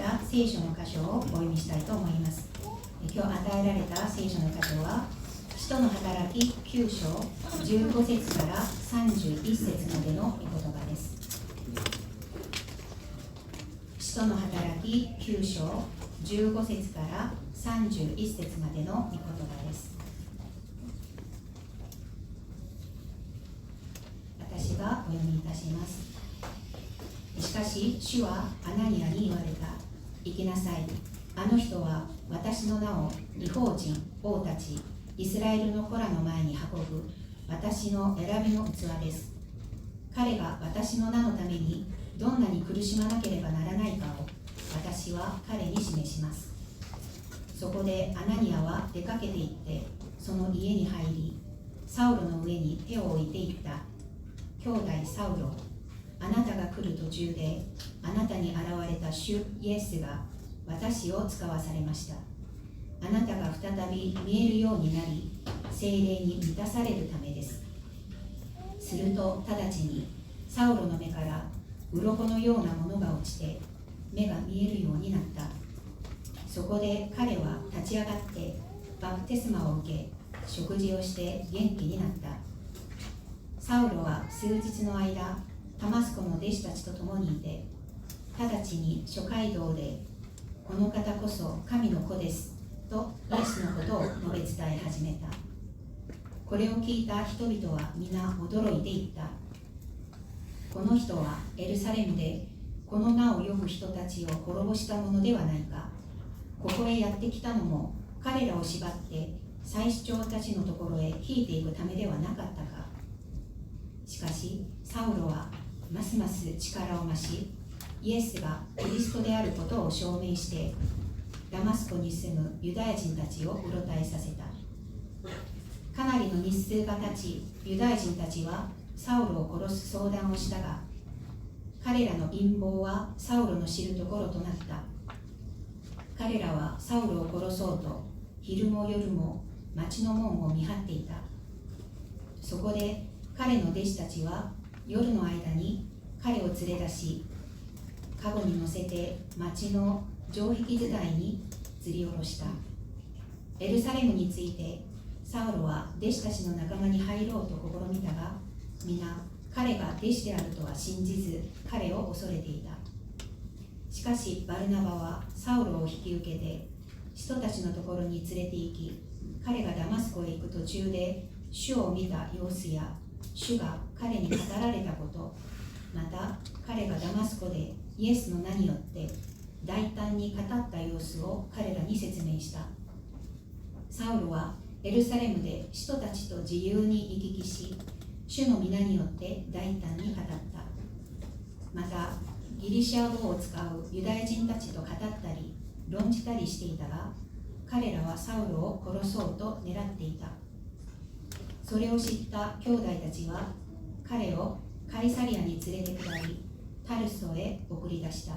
から聖書の箇所をお読みしたいと思います。今日与えられた聖書の箇所は使徒の働き9章15節から31節までの御言葉です。使徒の働き9章15節から31節までの御言葉です。私がお読みいたします。しかし主はアナニアに言われた。行きなさい。あの人は私の名を異邦人、王たち、イスラエルの子らの前に運ぶ私の選びの器です。彼が私の名のためにどんなに苦しまなければならないかを私は彼に示します。そこでアナニアは出かけて行ってその家に入り、サウロの上に手を置いていった。兄弟サウロ、あなたが来る途中であなたに現れた主イエスが私を使わされました。あなたが再び見えるようになり、聖霊に満たされるためです。すると直ちにサウロの目から鱗のようなものが落ちて目が見えるようになった。そこで彼は立ち上がってバプテスマを受け、食事をして元気になった。サウロは数日の間ダマスコの弟子たちと共にいて、直ちに諸街道でこの方こそ神の子ですとイエスのことを述べ伝え始めた。これを聞いた人々は皆驚いていった。この人はエルサレムでこの名を呼ぶ人たちを滅ぼしたものではないか。ここへやってきたのも彼らを縛って祭司長たちのところへ引いていくためではなかったか。しかしサウロはますます力を増し、イエスがキリストであることを証明してダマスコに住むユダヤ人たちをうろたえさせた。かなりの日数が経ち、ユダヤ人たちはサウロを殺す相談をしたが、彼らの陰謀はサウロの知るところとなった。彼らはサウロを殺そうと昼も夜も町の門を見張っていた。そこで彼の弟子たちは夜の間に彼を連れ出し、カゴに乗せて町の城壁伝いに吊り下ろした。エルサレムについてサウロは弟子たちの仲間に入ろうと試みたが、皆彼が弟子であるとは信じず彼を恐れていた。しかしバルナバはサウロを引き受けて人たちのところに連れて行き、彼がダマスコへ行く途中で主を見た様子や主が彼に語られたこと、また彼がダマスコでイエスの名によって大胆に語った様子を彼らに説明した。サウロはエルサレムで人たちと自由に行き来し、主の皆によって大胆に語った。またギリシャ語を使うユダヤ人たちと語ったり論じたりしていたが、彼らはサウロを殺そうと狙っていた。それを知った兄弟たちは彼をカイサリアに連れて下り、タルソへ送り出した。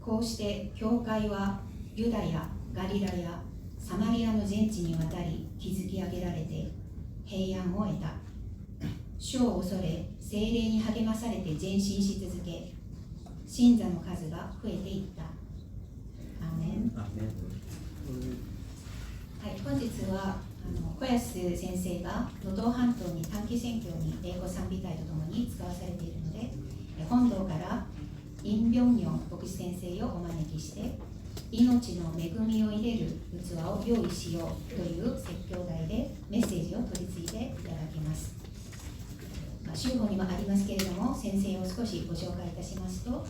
こうして教会はユダヤ、ガリラヤ、サマリアの全地にわたり築き上げられて平安を得た。主を恐れ聖霊に励まされて前進し続け、信者の数が増えていった。アーメン。はい、本日は小安先生が能登半島に短期宣教に英語賛美隊とともに使わされているので、本堂からイン・ビョンヨン牧師先生をお招きして命の恵みを入れる器を用意しようという説教題でメッセージを取り次いでいただきます。週報にもありますけれども、先生を少しご紹介いたしますと、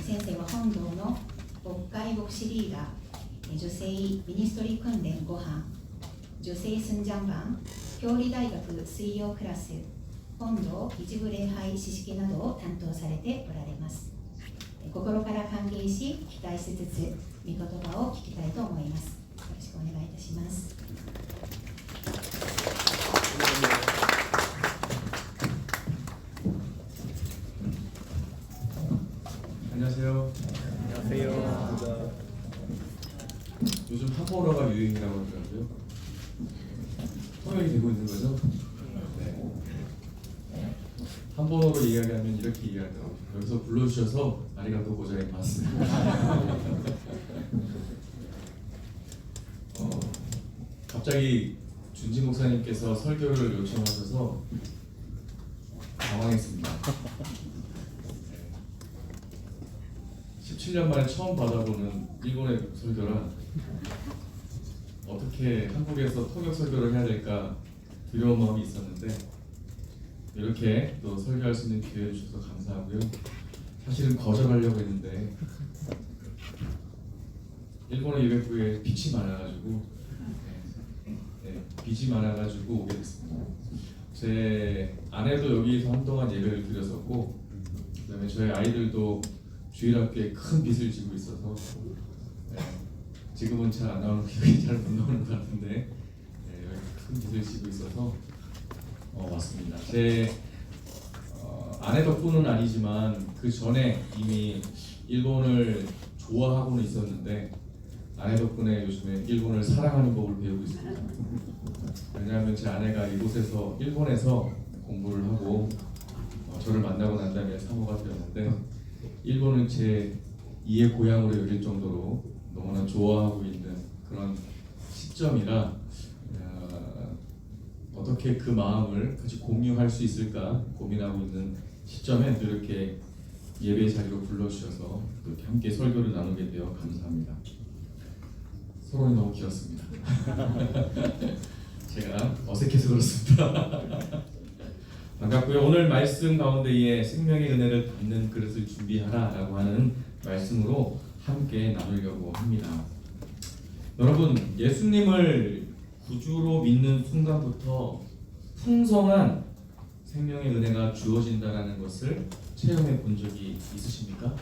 先生は本堂の北海牧師リーダー、女性ミニストリー訓練5班、女性スンジャンバン、教理大学水曜クラス、本堂一部礼拝知識などを担当されておられます。心から歓迎し、期待しつつ御言葉を聞きたいと思います。よろしくお願いいたします。 안녕하세요. 안녕하세요. 요즘 한국어가 유행이라고 하더라고요. 통역이 되고 있는 거죠? 네. 한국어로 이야기하면 이렇게 이야기하더라고요. 여기서 불러주셔서 아리가또 고자이마스. 갑자기 준지 목사님께서 설교를 요청하셔서 당황했습니다. 17년 만에 처음 받아보는 일본의 설교라 어떻게 한국에서 통역 설교를 해야 될까 두려운 마음이 있었는데 이렇게 또 설교할 수 있는 기회 주셔서 감사하고요. 사실은 거절하려고 했는데 일본의 예배부에 빚이 많아가지고 빚이 많아가지고 오게 됐습니다. 제 아내도 여기서 한동안 예배를 드렸었고 그다음에 저희 아이들도 주일학교에 큰 빚을 지고 있어서 지금은 잘 안 나오는 기억이 잘 못 나오는 것 같은데 여기 큰 빚을 지고 있어서 왔습니다. 제 아내 덕분은 아니지만 그 전에 이미 일본을 좋아하고는 있었는데 아내 덕분에 요즘에 일본을 사랑하는 법을 배우고 있습니다. 왜냐하면 제 아내가 일본에서 공부를 하고 저를 만나고 난 다음에 사모가 되었는데 일본은 제 2의 고향으로 여길 정도로 너무나 좋아하고 있는 그런 시점이라 어떻게 그 마음을 같이 공유할 수 있을까 고민하고 있는 시점에 이렇게 예배 자리로 불러주셔서 이렇게 함께 설교를 나누게 되어 감사합니다. 서론이 너무 길었습니다. 제가 어색해서 그렇습니다. 반갑고요. 오늘 말씀 가운데에 생명의 은혜를 받는 그릇을 준비하라라고 하는 말씀으로 함께 나누려고 합니다. 여러분, 예수님을 구주로 믿는 순간부터 풍성한 생명의 은혜가 주어진다라는 것을 체험해 본 적이 있으십니까?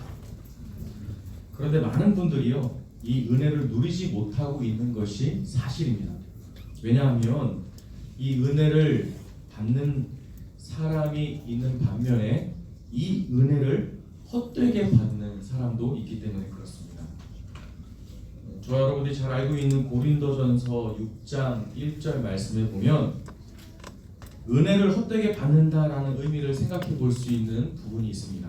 그런데 많은 분들이요, 이 은혜를 누리지 못하고 있는 것이 사실입니다. 왜냐하면 이 은혜를 받는 사람이 있는 반면에 이 은혜를 헛되게 받는 사람도 있기 때문에 그렇습니다. 저와 여러분들이 잘 알고 있는 고린도전서 6장 1절 말씀에 보면 은혜를 헛되게 받는다라는 의미를 생각해 볼 수 있는 부분이 있습니다.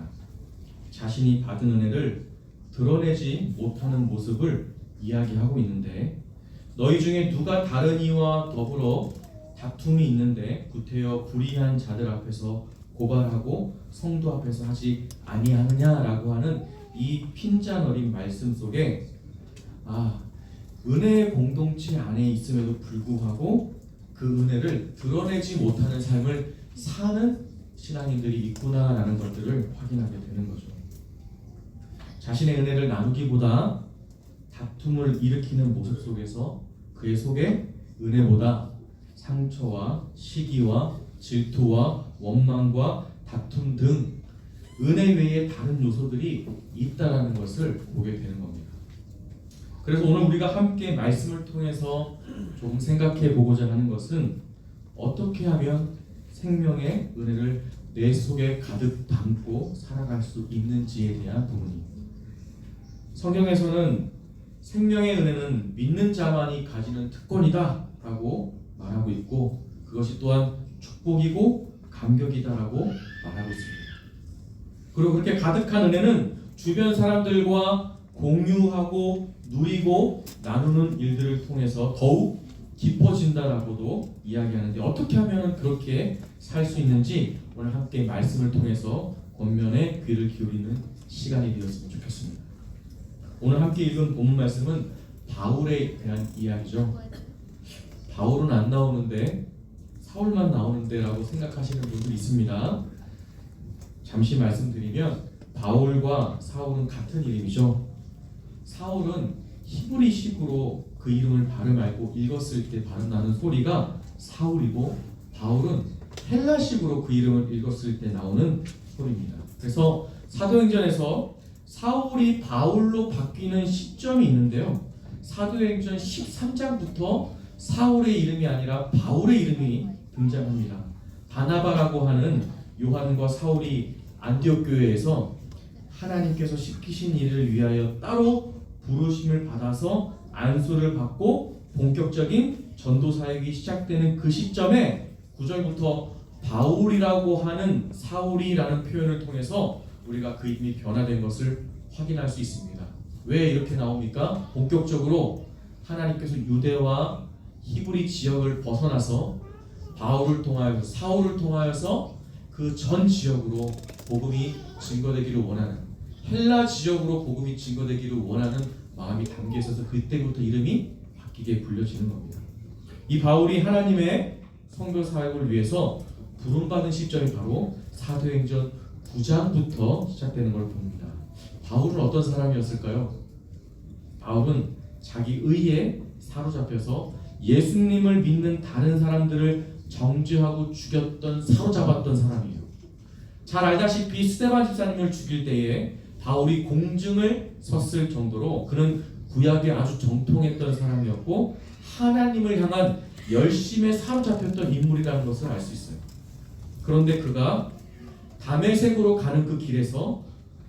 자신이 받은 은혜를 드러내지 못하는 모습을 이야기하고 있는데 너희 중에 누가 다른 이와 더불어 다툼이 있는데 구태여 불의한 자들 앞에서 고발하고 성도 앞에서 하지 아니하느냐라고 하는 이 핀잔 어린 말씀 속에 은혜의 공동체 안에 있음에도 불구하고 그 은혜를 드러내지 못하는 삶을 사는 신앙인들이 있구나라는 것들을 확인하게 되는 거죠. 자신의 은혜를 나누기보다 다툼을 일으키는 모습 속에서 그의 속에 은혜보다 상처와 시기와 질투와 원망과 다툼 등 은혜 외에 다른 요소들이 있다라는 것을 보게 되는 겁니다. 그래서 오늘 우리가 함께 말씀을 통해서 좀 생각해 보고자 하는 것은 어떻게 하면 생명의 은혜를 내 속에 가득 담고 살아갈 수 있는지에 대한 부분입니다. 성경에서는 생명의 은혜는 믿는 자만이 가지는 특권이다 라고 말하고 있고 그것이 또한 축복이고 감격이다라고 말하고 있습니다. 그리고 그렇게 가득한 은혜는 주변 사람들과 공유하고 누리고 나누는 일들을 통해서 더욱 깊어진다라고도 이야기하는데 어떻게 하면 그렇게 살 수 있는지 오늘 함께 말씀을 통해서 권면에 귀를 기울이는 시간이 되었으면 좋겠습니다. 오늘 함께 읽은 본문 말씀은 바울에 대한 이야기죠. 바울은 안 나오는데 사울만 나오는데 라고 생각하시는 분들이 있습니다. 잠시 말씀드리면 바울과 사울은 같은 이름이죠. 사울은 히브리식으로 그 이름을 발음 알고 읽었을 때 발음나는 소리가 사울이고 바울은 헬라식으로 그 이름을 읽었을 때 나오는 소리입니다. 그래서 사도행전에서 사울이 바울로 바뀌는 시점이 있는데요. 사도행전 13장부터 사울의 이름이 아니라 바울의 이름이 등장합니다. 바나바라고 하는 요한과 사울이 안디옥 교회에서 하나님께서 시키신 일을 위하여 따로 부르심을 받아서 안수를 받고 본격적인 전도 사역이 시작되는 그 시점에 9절부터 바울이라고 하는 사울이라는 표현을 통해서 우리가 그 이름이 변화된 것을 확인할 수 있습니다. 왜 이렇게 나옵니까? 본격적으로 하나님께서 유대와 히브리 지역을 벗어나서 바울을 통하여서 사울을 통하여서 그 전 지역으로 복음이 증거되기를 원하는, 헬라 지역으로 복음이 증거되기를 원하는 마음이 담겨 있어서 그때부터 이름이 바뀌게 불려지는 겁니다. 이 바울이 하나님의 선교 사역을 위해서 부름받은 시점이 바로 사도행전 9장부터 시작되는 걸 봅니다. 바울은 어떤 사람이었을까요? 바울은 자기 의에 사로잡혀서 예수님을 믿는 다른 사람들을 정죄하고 죽였던, 사로잡았던 사람이에요. 잘 알다시피 스데반 집사님을 죽일 때에 바울이 공증을 섰을 정도로 그는 구약에 아주 정통했던 사람이었고 하나님을 향한 열심에 사로잡혔던 인물이라는 것을 알 수 있어요. 그런데 그가 다메섹으로 가는 그 길에서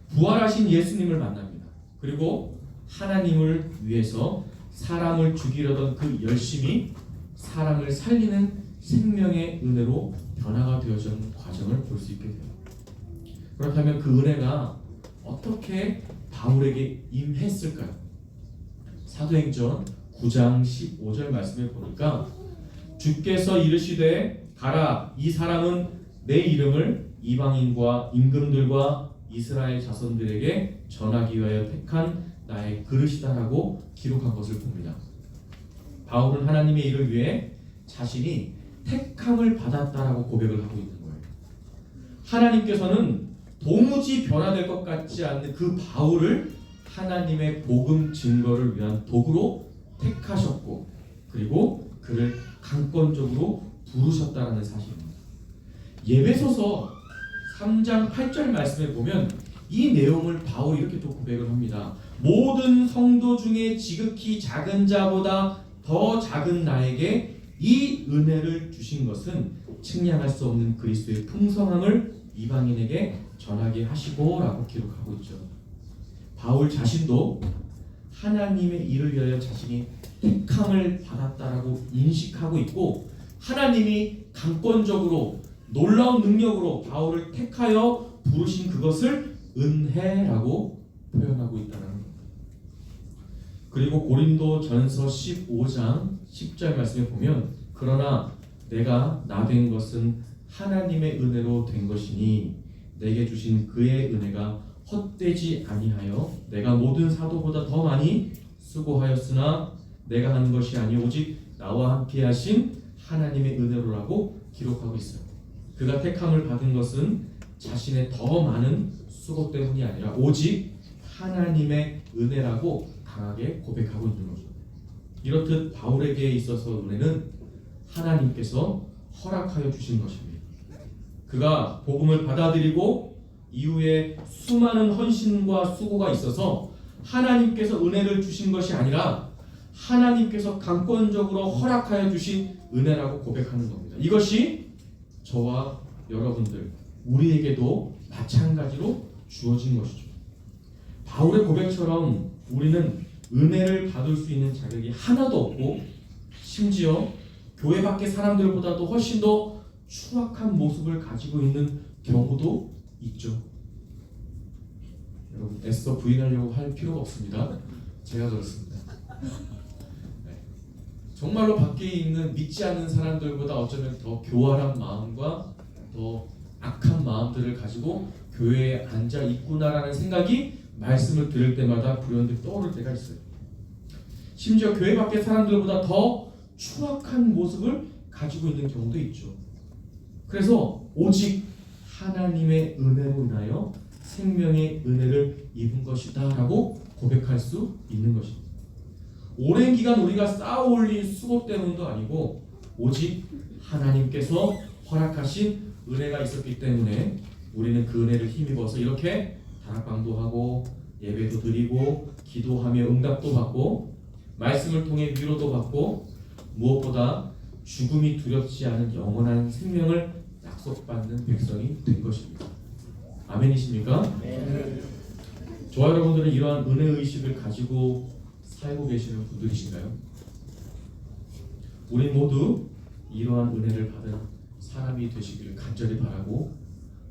부활하신 예수님을 만납니다. 그리고 하나님을 위해서 사람을 죽이려던 그 열심이 사람을 살리는 생명의 은혜로 변화가 되어지는 과정을 볼 수 있게 돼요. 그렇다면 그 은혜가 어떻게 바울에게 임했을까요? 사도행전 9장 15절 말씀을 보니까 주께서 이르시되 가라, 이 사람은 내 이름을 이방인과 임금들과 이스라엘 자손들에게 전하기 위하여 택한 나의 그릇이다라고 기록한 것을 봅니다. 바울은 하나님의 일을 위해 자신이 택함을 받았다라고 고백을 하고 있는 거예요. 하나님께서는 도무지 변화될 것 같지 않는 그 바울을 하나님의 복음 증거를 위한 도구로 택하셨고 그리고 그를 강권적으로 부르셨다라는 사실입니다. 예배소서 3장 8절 말씀에 보면 이 내용을 바울이 이렇게 또 고백을 합니다. 모든 성도 중에 지극히 작은 자보다 더 작은 나에게 이 은혜를 주신 것은 측량할 수 없는 그리스도의 풍성함을 이방인에게 전하게 하시고 라고 기록하고 있죠. 바울 자신도 하나님의 일을 위하여 자신이 택함을 받았다라고 인식하고 있고 하나님이 강권적으로 놀라운 능력으로 바울을 택하여 부르신 그것을 은혜라고 표현하고 있다는 겁니다. 그리고 고린도 전서 15장 10절 말씀에 보면 그러나 내가 나된 것은 하나님의 은혜로 된 것이니 내게 주신 그의 은혜가 헛되지 아니하여 내가 모든 사도보다 더 많이 수고하였으나 내가 하는 것이 아니 오직 나와 함께 하신 하나님의 은혜로라고 기록하고 있어요. 그가 택함을 받은 것은 자신의 더 많은 수고 때문이 아니라 오직 하나님의 은혜라고 강하게 고백하고 있는 거죠. 이렇듯 바울에게 있어서 은혜는 하나님께서 허락하여 주신 것입니다. 그가 복음을 받아들이고 이후에 수많은 헌신과 수고가 있어서 하나님께서 은혜를 주신 것이 아니라 하나님께서 강권적으로 허락하여 주신 은혜라고 고백하는 겁니다. 이것이 저와 여러분들, 우리에게도 마찬가지로 주어진 것이죠. 바울의 고백처럼 우리는 은혜를 받을 수 있는 자격이 하나도 없고 심지어 교회 밖의 사람들보다도 훨씬 더 추악한 모습을 가지고 있는 경우도 있죠. 여러분 애써 부인하려고 할 필요가 없습니다. 제가 그렇습니다. 네. 정말로 밖에 있는 믿지 않는 사람들보다 어쩌면 더 교활한 마음과 더 악한 마음들을 가지고 교회에 앉아 있구나라는 생각이 말씀을 들을 때마다 불현듯 떠오를 때가 있어요. 심지어 교회 밖의 사람들보다 더 추악한 모습을 가지고 있는 경우도 있죠. 그래서 오직 하나님의 은혜로 인하여 생명의 은혜를 입은 것이다 라고 고백할 수 있는 것입니다. 오랜 기간 우리가 쌓아올린 수고 때문도 아니고 오직 하나님께서 허락하신 은혜가 있었기 때문에 우리는 그 은혜를 힘입어서 이렇게 다락방도 하고 예배도 드리고 기도하며 응답도 받고 말씀을 통해 위로도 받고 무엇보다 죽음이 두렵지 않은 영원한 생명을 약속받는 백성이 된 것입니다. 아멘이십니까? 네. 저와 여러분들은 이러한 은혜의식을 가지고 살고 계시는 분들이신가요? 우리 모두 이러한 은혜를 받은 사람이 되시기를 간절히 바라고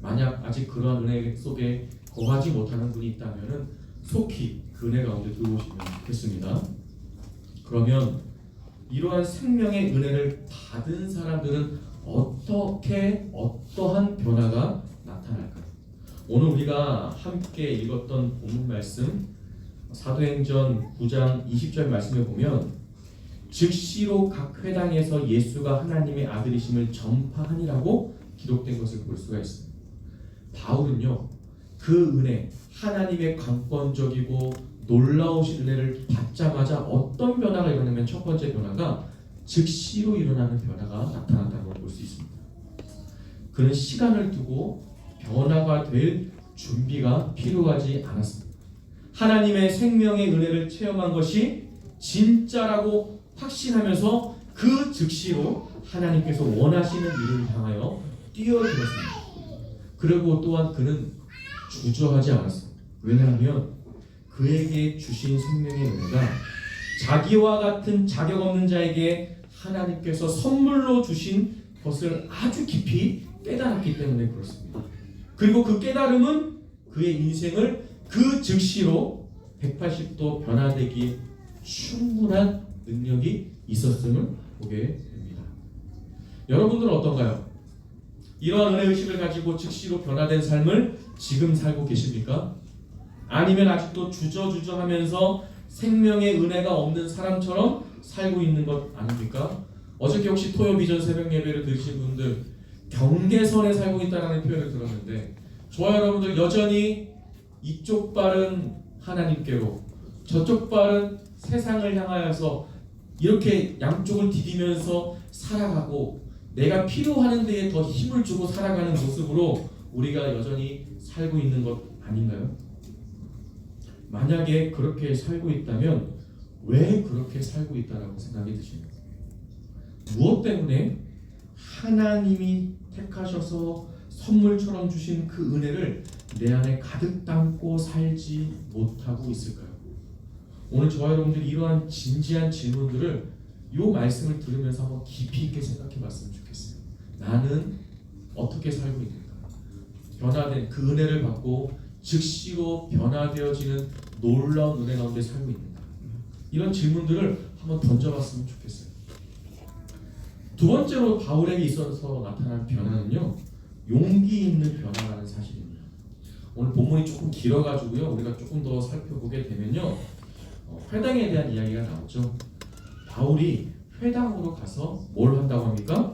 만약 아직 그러한 은혜 속에 거하지 못하는 분이 있다면 속히 그 은혜 가운데 들어오시면 좋겠습니다. 그러면 이러한 생명의 은혜를 받은 사람들은 어떠한 변화가 나타날까요? 오늘 우리가 함께 읽었던 본문 말씀 사도행전 9장 20절 말씀에 보면 즉시로 각 회당에서 예수가 하나님의 아들이심을 전파하니라고 기록된 것을 볼 수가 있습니다. 바울은요, 그 은혜, 하나님의 강권적이고 놀라우신 은혜를 받자마자 어떤 변화가 일어나면 첫 번째 변화가 즉시로 일어나는 변화가 나타난다는 걸 볼 수 있습니다. 그는 시간을 두고 변화가 될 준비가 필요하지 않았습니다. 하나님의 생명의 은혜를 체험한 것이 진짜라고 확신하면서 그 즉시로 하나님께서 원하시는 일을 향하여 뛰어들었습니다. 그리고 또한 그는 주저하지 않았습니다. 왜냐하면 그에게 주신 생명의 은혜가 자기와 같은 자격 없는 자에게 하나님께서 선물로 주신 것을 아주 깊이 깨달았기 때문에 그렇습니다. 그리고 그 깨달음은 그의 인생을 그 즉시로 180도 변화되기에 충분한 능력이 있었음을 보게 됩니다. 여러분들은 어떤가요? 이러한 은혜의식을 가지고 즉시로 변화된 삶을 지금 살고 계십니까? 아니면 아직도 주저하면서 생명의 은혜가 없는 사람처럼 살고 있는 것 아닙니까? 어저께 혹시 토요 비전 새벽 예배를 들으신 분들 경계선에 살고 있다는 표현을 들었는데 저와 여러분들 여전히 이쪽 발은 하나님께로 저쪽 발은 세상을 향하여서 이렇게 양쪽을 디디면서 살아가고 내가 필요하는 데에 더 힘을 주고 살아가는 모습으로 우리가 여전히 살고 있는 것 아닌가요? 만약에 그렇게 살고 있다면 왜 그렇게 살고 있다라고 생각이 드십니까? 무엇 때문에 하나님이 택하셔서 선물처럼 주신 그 은혜를 내 안에 가득 담고 살지 못하고 있을까요? 오늘 저와 여러분들이 이러한 진지한 질문들을 이 말씀을 들으면서 한번 깊이 있게 생각해 봤으면 좋겠어요. 나는 어떻게 살고 있는가? 변화된 그 은혜를 받고 즉시로 변화되어지는 놀라운 은혜 가운데 살고 있는가? 이런 질문들을 한번 던져봤으면 좋겠어요. 두 번째로 바울에게 있어서 나타난 변화는요, 용기 있는 변화라는 사실입니다. 오늘 본문이 조금 길어가지고요, 우리가 조금 더 살펴보게 되면요, 회당에 대한 이야기가 나오죠. 바울이 회당으로 가서 뭘 한다고 합니까?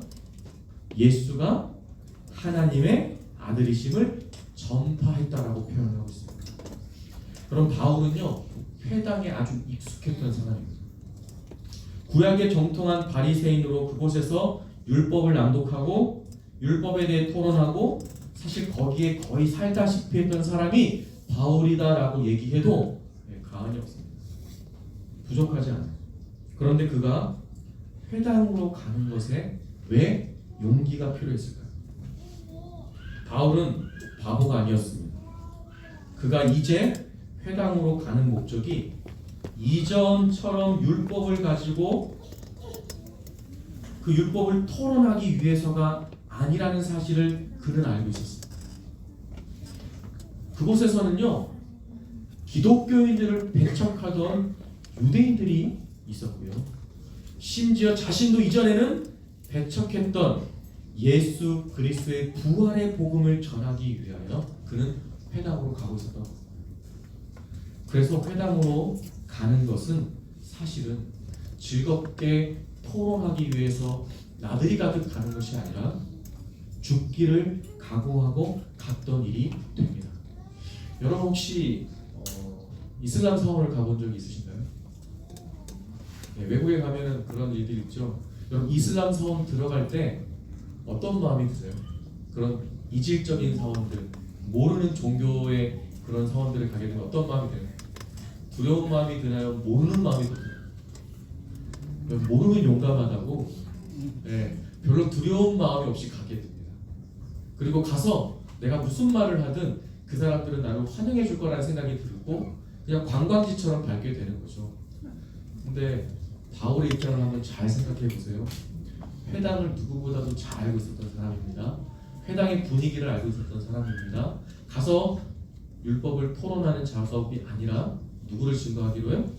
예수가 하나님의 아들이심을 전파했다라고 표현하고 있습니다. 그럼 바울은요, 회당에 아주 익숙했던 사람입니다. 구약에 정통한 바리새인으로 그곳에서 율법을 낭독하고 율법에 대해 토론하고 사실 거기에 거의 살다시피 했던 사람이 바울이다라고 얘기해도 과언이 없습니다. 부족하지 않아요. 그런데 그가 회당으로 가는 것에 왜 용기가 필요했을까요? 바울은 바보가 아니었습니다. 그가 이제 회당으로 가는 목적이 이전처럼 율법을 가지고 그 율법을 토론하기 위해서가 아니라는 사실을 그는 알고 있었습니다. 그곳에서는요, 기독교인들을 배척하던 유대인들이 있었고요, 심지어 자신도 이전에는 배척했던 예수 그리스도의 부활의 복음을 전하기 위하여 그는 회당으로 가고 있었던 겁니다. 그래서 회당으로 가는 것은 사실은 즐겁게 토론하기 위해서 나들이 가듯 가는 것이 아니라 죽기를 각오하고 갔던 일이 됩니다. 여러분 혹시 이슬람 사원을 가본 적이 있으신가요? 네, 외국에 가면은 그런 일들이 있죠. 여러분 이슬람 사원 들어갈 때 어떤 마음이 드세요? 그런 이질적인 사원들, 모르는 종교의 그런 사원들을 가게 되면 어떤 마음이 드나요? 두려운 마음이 드나요? 모르는 마음이 더 드나요? 모르면 용감하다고, 네, 별로 두려운 마음이 없이 가게 됩니다. 그리고 가서 내가 무슨 말을 하든 그 사람들은 나를 환영해 줄 거라는 생각이 들고 그냥 관광지처럼 밟게 되는 거죠. 근데 바울의 입장을 한번 잘 생각해 보세요. 회당을 누구보다도 잘 알고 있었던 사람입니다. 회당의 분위기를 알고 있었던 사람입니다. 가서 율법을 토론하는 작업이 아니라 누구를 증거하기로요?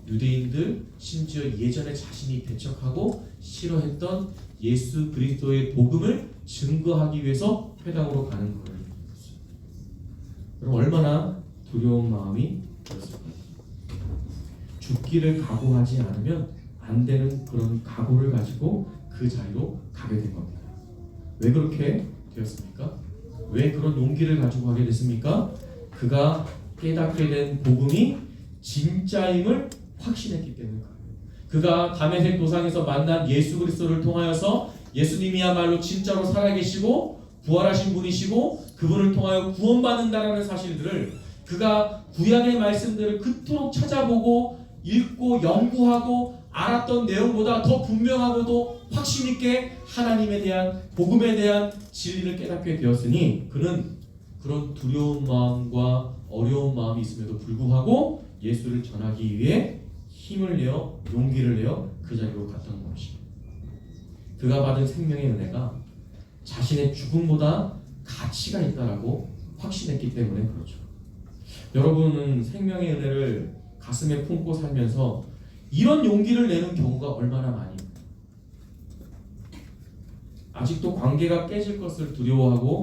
유대인들, 심지어 예전에 자신이 배척하고 싫어했던 예수 그리스도의 복음을 증거하기 위해서 회당으로 가는 거예요. 그럼 얼마나 두려운 마음이 들었을까요? 죽기를 각오하지 않으면 안 되는 그런 각오를 가지고 그 자리로 가게 된 겁니다. 왜 그렇게 되었습니까? 왜 그런 용기를 가지고 가게 됐습니까? 그가 깨닫게 된 복음이 진짜임을 확신했기 때문입니다. 그가 다메섹 도상에서 만난 예수 그리스도를 통하여서 예수님이야말로 진짜로 살아계시고 부활하신 분이시고 그분을 통하여 구원받는다라는 사실들을 그가 구약의 말씀들을 그토록 찾아보고 읽고 연구하고 알았던 내용보다 더 분명하고도 확신있게 하나님에 대한 복음에 대한 진리를 깨닫게 되었으니 그는 그런 두려운 마음과 어려운 마음이 있음에도 불구하고 예수를 전하기 위해 힘을 내어 용기를 내어 그 자리로 갔던 것입니다. 그가 받은 생명의 은혜가 자신의 죽음보다 가치가 있다라고 확신했기 때문에 그렇죠. 여러분은 생명의 은혜를 가슴에 품고 살면서 이런 용기를 내는 경우가 얼마나 많이 아직도 관계가 깨질 것을 두려워하고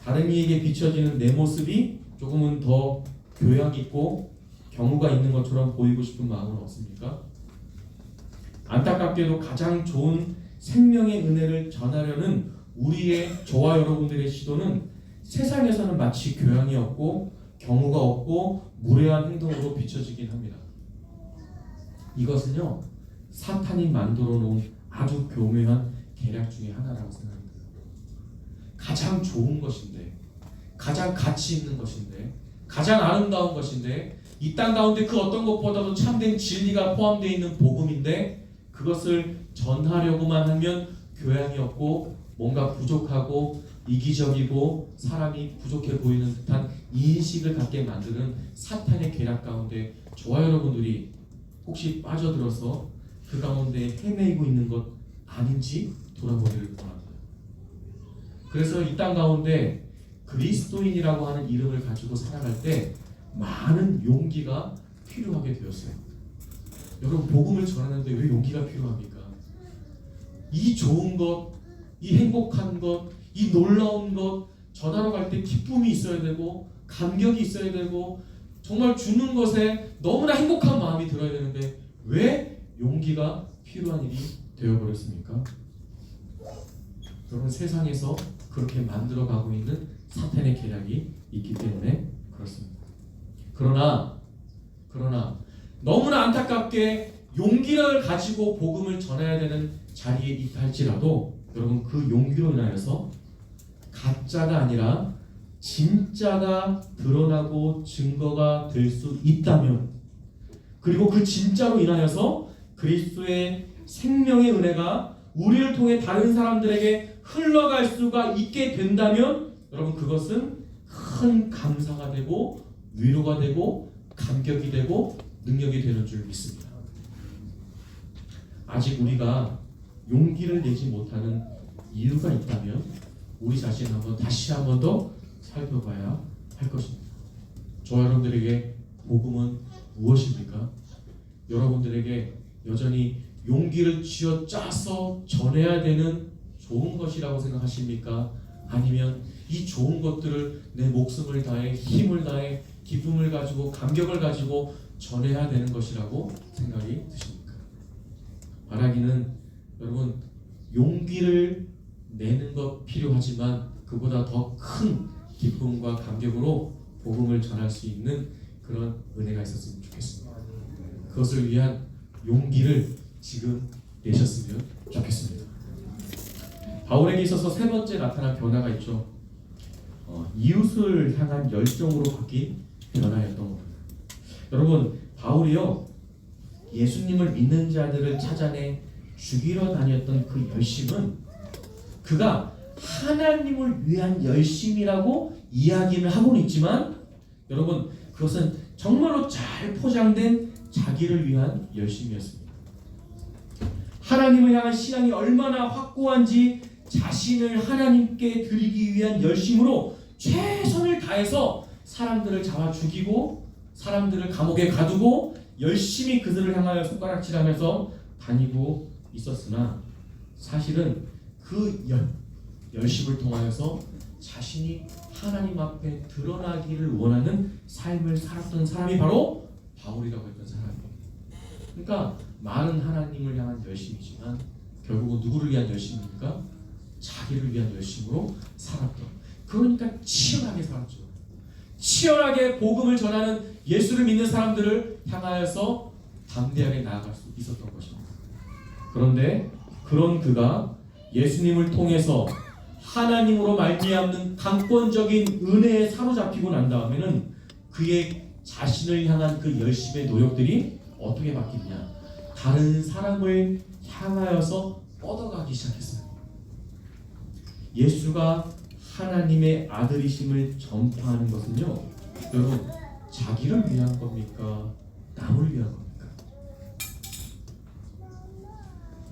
다른 이에게 비춰지는 내 모습이 조금은 더 교양 있고 경우가 있는 것처럼 보이고 싶은 마음은 없습니까? 안타깝게도 가장 좋은 생명의 은혜를 전하려는 우리의 저와 여러분들의 시도는 세상에서는 마치 교양이 없고 경우가 없고 무례한 행동으로 비춰지긴 합니다. 이것은요 사탄이 만들어 놓은 아주 교묘한 계략 중에 하나라고 생각합니다. 가장 좋은 것인데 가장 가치 있는 것인데 가장 아름다운 것인데 이 땅 가운데 그 어떤 것보다도 참된 진리가 포함되어 있는 복음인데 그것을 전하려고만 하면 교양이 없고 뭔가 부족하고 이기적이고 사람이 부족해 보이는 듯한 인식을 갖게 만드는 사탄의 계략 가운데 저와 여러분들이 혹시 빠져들어서 그 가운데 헤매이고 있는 것 아닌지 돌아보기를 원합니다. 그래서 이 땅 가운데 그리스도인이라고 하는 이름을 가지고 살아갈 때 많은 용기가 필요하게 되었어요. 여러분 복음을 전하는데 왜 용기가 필요합니까? 이 좋은 것, 이 행복한 것, 이 놀라운 것 전하러 갈 때 기쁨이 있어야 되고 감격이 있어야 되고 정말 주는 것에 너무나 행복한 마음이 들어야 되는데 왜 용기가 필요한 일이 되어버렸습니까? 여러분 세상에서 그렇게 만들어가고 있는 사탄의 계략이 있기 때문에 그렇습니다. 그러나 너무나 안타깝게 용기를 가지고 복음을 전해야 되는 자리에 있다 할지라도 여러분 그 용기로 인하여서 가짜가 아니라 진짜가 드러나고 증거가 될 수 있다면 그리고 그 진짜로 인하여서 그리스도의 생명의 은혜가 우리를 통해 다른 사람들에게 흘러갈 수가 있게 된다면 여러분 그것은 큰 감사가 되고 위로가 되고 감격이 되고 능력이 되는 줄 믿습니다. 아직 우리가 용기를 내지 못하는 이유가 있다면 우리 자신을 다시 한번 더 살펴봐야 할 것입니다. 저와 여러분들에게 복음은 무엇입니까? 여러분들에게 여전히 용기를 쥐어짜서 전해야 되는 좋은 것이라고 생각하십니까? 아니면 이 좋은 것들을 내 목숨을 다해 힘을 다해 기쁨을 가지고 감격을 가지고 전해야 되는 것이라고 생각이 드십니까? 말하기는 여러분 용기를 내는 것 필요하지만 그보다 더 큰 기쁨과 감격으로 복음을 전할 수 있는 그런 은혜가 있었으면 좋겠습니다. 그것을 위한 용기를 지금 내셨으면 좋겠습니다. 바울에게 있어서 세 번째 나타난 변화가 있죠. 이웃을 향한 열정으로 바뀐 변화였던 겁니다. 여러분 바울이요 예수님을 믿는 자들을 찾아내 죽이러 다녔던 그 열심은 그가 하나님을 위한 열심이라고 이야기를 하고는 있지만 여러분 그것은 정말로 잘 포장된 자기를 위한 열심이었습니다. 하나님을 향한 신앙이 얼마나 확고한지 자신을 하나님께 드리기 위한 열심으로 최선을 다해서 사람들을 잡아 죽이고 사람들을 감옥에 가두고 열심히 그들을 향하여 손가락질하면서 다니고 있었으나 사실은 그 열심을 통하여서 자신이 하나님 앞에 드러나기를 원하는 삶을 살았던 사람이 바로 바울이라고 했던 사람이에요. 그러니까 많은 하나님을 향한 열심이지만 결국은 누구를 위한 열심입니까? 자기를 위한 열심으로 살았던. 그러니까 치열하게 살았죠. 치열하게 복음을 전하는 예수를 믿는 사람들을 향하여서 담대하게 나아갈 수 있었던 것입니다. 그런데 그런 그가 예수님을 통해서 하나님으로 말미암는 강권적인 은혜에 사로잡히고 난 다음에는 그의 자신을 향한 그 열심의 노력들이 어떻게 바뀌느냐? 다른 사람을 향하여서 뻗어가기 시작했어요. 예수가 하나님의 아들이심을 전파하는 것은요, 여러분, 자기를 위한 겁니까? 남을 위한 겁니까?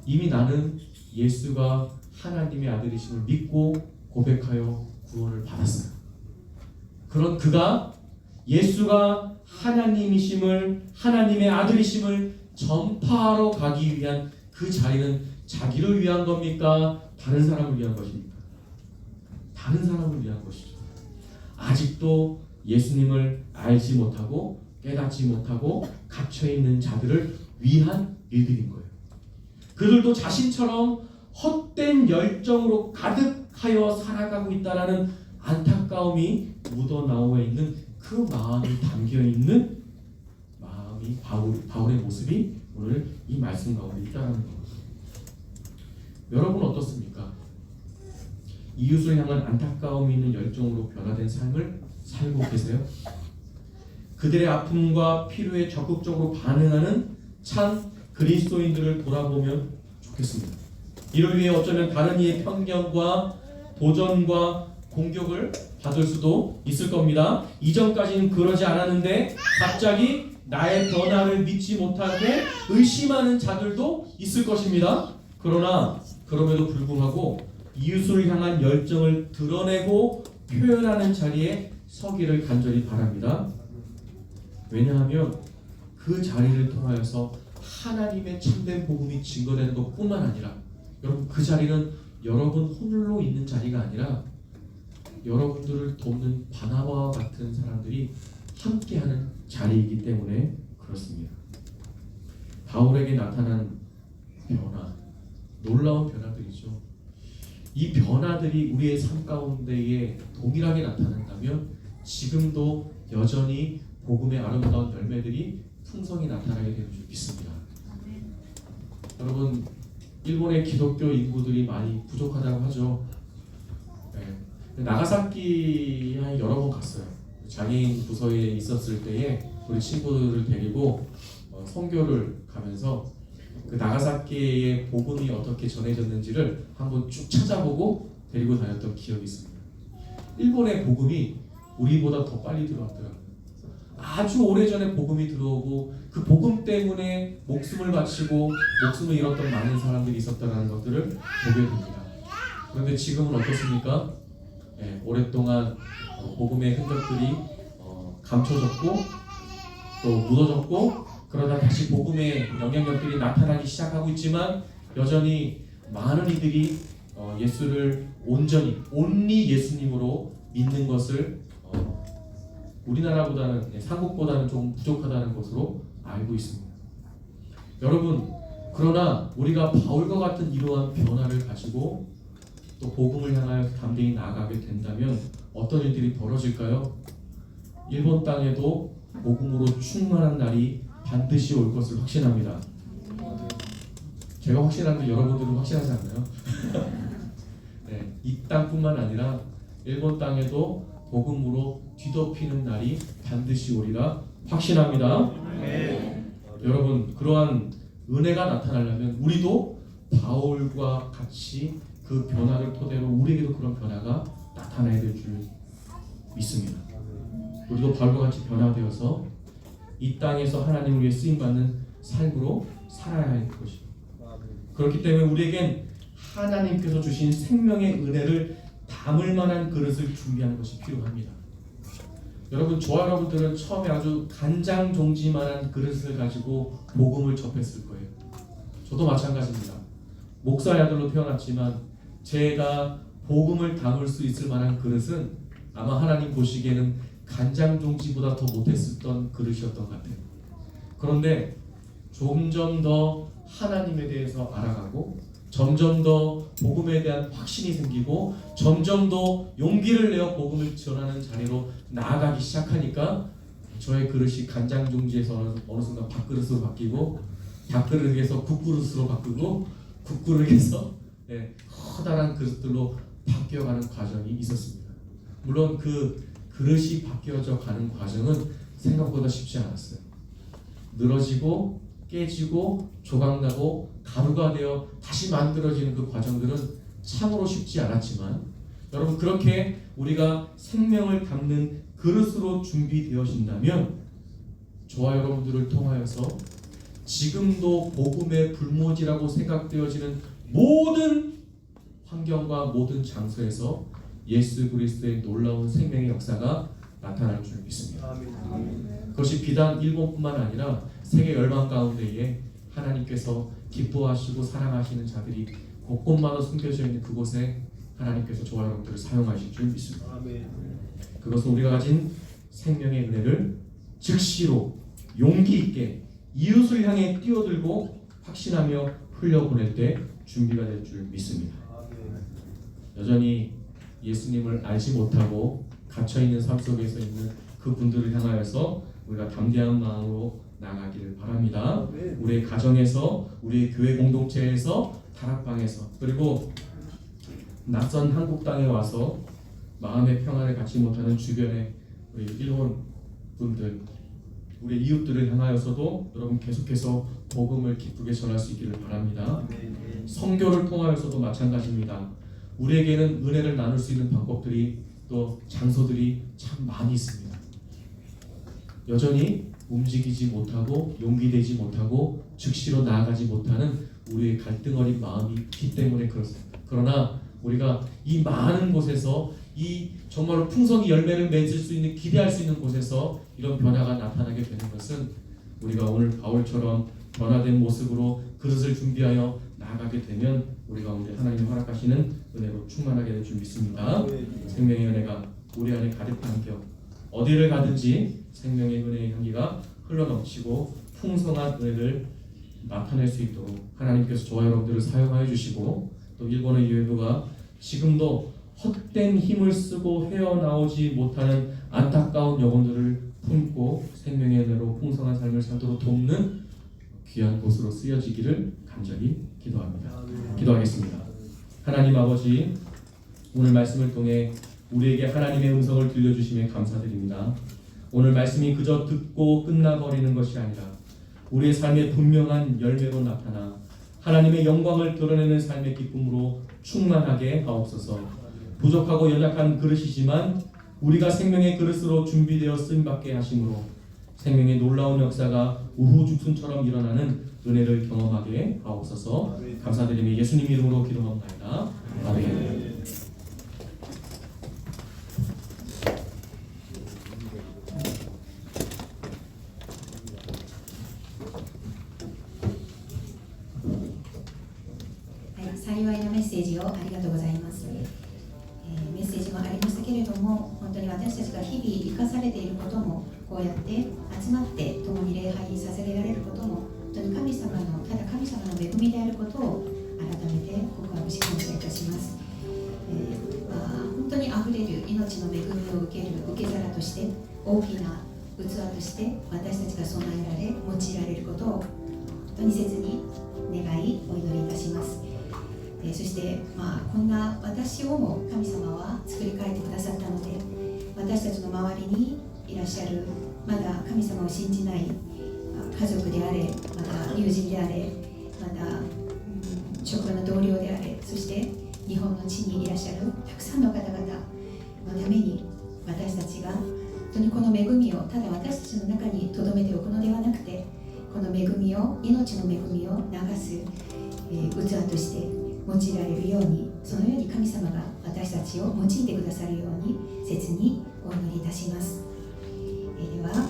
이미 나는 예수가 하나님의 아들이심을 믿고 고백하여 구원을 받았어요. 그런 그가 예수가 하나님이심을, 하나님의 아들이심을 전파하러 가기 위한 그 자리는 자기를 위한 겁니까? 다른 사람을 위한 것입니까? 다른 사람을 위한 것이죠. 아직도 예수님을 알지 못하고 깨닫지 못하고 갇혀있는 자들을 위한 일들인 거예요. 그들도 자신처럼 헛된 열정으로 가득하여 살아가고 있다라는 안타까움이 묻어나와 있는 그 마음이 담겨있는 마음이 바울의 모습이 오늘 이 말씀 가운데 있다는 겁니다. 여러분 어떻습니까? 이웃을 향한 안타까움이 있는 열정으로 변화된 삶을 살고 계세요? 그들의 아픔과 필요에 적극적으로 반응하는 참 그리스도인들을 돌아보면 좋겠습니다. 이를 위해 어쩌면 다른 이의 편견과 도전과 공격을 받을 수도 있을 겁니다. 이전까지는 그러지 않았는데 갑자기 나의 변화를 믿지 못하게 의심하는 자들도 있을 것입니다. 그러나 그럼에도 불구하고 이웃을 향한 열정을 드러내고 표현하는 자리에 서기를 간절히 바랍니다. 왜냐하면 그 자리를 통하여서 하나님의 참된 복음이 증거되는 것뿐만 아니라 여러분 그 자리는 여러분 홀로 있는 자리가 아니라 여러분들을 돕는 바나바와 같은 사람들이 함께하는 자리이기 때문에 그렇습니다. 바울에게 나타난 변화, 놀라운 변화들이죠. 이 변화들이 우리의 삶 가운데에 동일하게 나타난다면 지금도 여전히 복음의 아름다운 열매들이 풍성히 나타나게 되는 줄 믿습니다. 여러분, 일본의 기독교 인구들이 많이 부족하다고 하죠. 네. 나가사키에 여러 번 갔어요. 장애인 부서에 있었을 때에 우리 친구들을 데리고 선교를 가면서 그 나가사키의 복음이 어떻게 전해졌는지를 한번 쭉 찾아보고 데리고 다녔던 기억이 있습니다. 일본의 복음이 우리보다 더 빨리 들어왔더라고요. 아주 오래전에 복음이 들어오고 그 복음 때문에 목숨을 바치고 목숨을 잃었던 많은 사람들이 있었다는 것들을 보게 됩니다. 그런데 지금은 어떻습니까? 네, 오랫동안 복음의 흔적들이 감춰졌고 또 묻어졌고 그러다 다시 복음의 영향력들이 나타나기 시작하고 있지만 여전히 많은 이들이 예수를 온리 예수님으로 믿는 것을 우리나라보다는 한국보다는 조금 부족하다는 것으로 알고 있습니다. 여러분, 그러나 우리가 바울과 같은 이러한 변화를 가지고 또 복음을 향하여 담대히 나아가게 된다면 어떤 일들이 벌어질까요? 일본 땅에도 복음으로 충만한 날이 반드시 올 것을 확신합니다. 제가 확신하는데 여러분들은 확신하지 않나요? 네, 이 땅뿐만 아니라 일본 땅에도 복음으로 뒤덮이는 날이 반드시 오리라 확신합니다. 여러분, 그러한 은혜가 나타나려면 우리도 바울과 같이 그 변화를 토대로 우리에게도 그런 변화가 나타나야 될 줄 믿습니다. 우리도 바울과 같이 변화되어서 이 땅에서 하나님을 위해 쓰임받는 삶으로 살아야 할 것입니다. 그렇기 때문에 우리에겐 하나님께서 주신 생명의 은혜를 담을 만한 그릇을 준비하는 것이 필요합니다. 여러분, 저와 여러분들은 처음에 아주 간장종지만한 그릇을 가지고 복음을 접했을 거예요. 저도 마찬가지입니다. 목사의 아들로 태어났지만 제가 복음을 담을 수 있을 만한 그릇은 아마 하나님 보시기에는 간장종지보다 더 못했었던 그릇이었던 것 같아요. 그런데 점점 더 하나님에 대해서 알아가고 점점 더 복음에 대한 확신이 생기고 점점 더 용기를 내어 복음을 전하는 자리로 나아가기 시작하니까 저의 그릇이 간장종지에서 어느 순간 밥그릇으로 바뀌고 밥그릇에서 국그릇으로 바뀌고 국그릇에서 커다란 그릇들로 바뀌어가는 과정이 있었습니다. 물론 그 그릇이 바뀌어져 가는 과정은 생각보다 쉽지 않았어요. 늘어지고 깨지고 조각나고 가루가 되어 다시 만들어지는 그 과정들은 참으로 쉽지 않았지만 여러분, 그렇게 우리가 생명을 담는 그릇으로 준비되어진다면 저와 여러분들을 통하여서 지금도 복음의 불모지라고 생각되어지는 모든 환경과 모든 장소에서 예수 그리스도의 놀라운 생명의 역사가 나타날 줄 믿습니다. 그것이 비단 일본뿐만 아니라 세계 열방 가운데에 하나님께서 기뻐하시고 사랑하시는 자들이 곳곳마다 숨겨져 있는 그곳에 하나님께서 저와 여러분들을 사용하실 줄 믿습니다. 그것은 우리가 가진 생명의 은혜를 즉시로 용기 있게 이웃을 향해 뛰어들고 확신하며 흘려보낼 때 준비가 될 줄 믿습니다. 여전히 예수님을 알지 못하고 갇혀있는 삶 속에서 있는 그분들을 향하여서 우리가 담대한 마음으로 나가기를 바랍니다. 우리의 가정에서, 우리의 교회 공동체에서, 다락방에서, 그리고 낯선 한국 땅에 와서 마음의 평안을 갖지 못하는 주변의 우리 일본 분들, 우리 이웃들을 향하여서도 여러분 계속해서 복음을 기쁘게 전할 수 있기를 바랍니다. 선교를 통하여서도 마찬가지입니다. 우리에게는 은혜를 나눌 수 있는 방법들이 또 장소들이 참 많이 있습니다. 여전히 움직이지 못하고 용기되지 못하고 즉시로 나아가지 못하는 우리의 갈등 어린 마음이 있기 때문에 그렇습니다. 그러나 우리가 이 많은 곳에서 이 정말로 풍성이 열매를 맺을 수 있는, 기대할 수 있는 곳에서 이런 변화가 나타나게 되는 것은 우리가 오늘 바울처럼 변화된 모습으로 그릇을 준비하여 나아가게 되면 우리 가운데 하나님이 허락하시는 은혜로 충만하게 될 줄 믿습니다. 생명의 은혜가 우리 안에 가득한 격, 어디를 가든지 생명의 은혜의 향기가 흘러넘치고 풍성한 은혜를 나타낼 수 있도록 하나님께서 저와 여러분들을 사용하여 주시고, 또 일본의 유엔부가 지금도 헛된 힘을 쓰고 헤어나오지 못하는 안타까운 영혼들을 품고 생명의 은혜로 풍성한 삶을 살도록 돕는 귀한 곳으로 쓰여지기를 간절히 기도합니다. 기도하겠습니다. 하나님 아버지, 오늘 말씀을 통해 우리에게 하나님의 음성을 들려주심에 감사드립니다. 오늘 말씀이 그저 듣고 끝나버리는 것이 아니라 우리의 삶의 분명한 열매로 나타나 하나님의 영광을 드러내는 삶의 기쁨으로 충만하게 하옵소서. 부족하고 연약한 그릇이지만 우리가 생명의 그릇으로 준비되어 쓰임받게 하심으로 생명의 놀라운 역사가 우후죽순처럼 일어나는 은혜를 경험하게 하옵소서. 감사드리며 예수님 이름으로 기도합니다. 아멘.幸いのメッセージをありがとうございます。メッセージもありましたけれども、本当に私たちが日々生かされていることも、こうやって集まって共に礼拝させられることも、本当に神様のただ神様の恵みであることを改めて告白し感謝いたします。本当にあふれる命の恵みを受ける受け皿として、大きな器として私たちが備えられ用いられることを本当に切に願いお祈りいたします。そして、こんな私をも神様は作り変えてくださったので、私たちの周りにいらっしゃるまだ神様を信じない家族であれ、また友人であれ、また、職場の同僚であれ、そして日本の地にいらっしゃるたくさんの方々のために、私たちが本当にこの恵みをただ私たちの中に留めておくのではなくて、この恵みを、命の恵みを流す、器として用いられるように、そのように神様が私たちを用いてくださるように切にお祈りいたします。は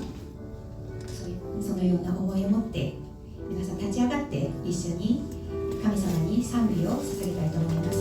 そのような思いを持って皆さん立ち上がって一緒に神様に賛美を捧げたいと思います。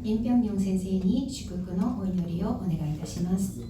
イン・ピョンミョン先生に祝福のお祈りをお願いいたします。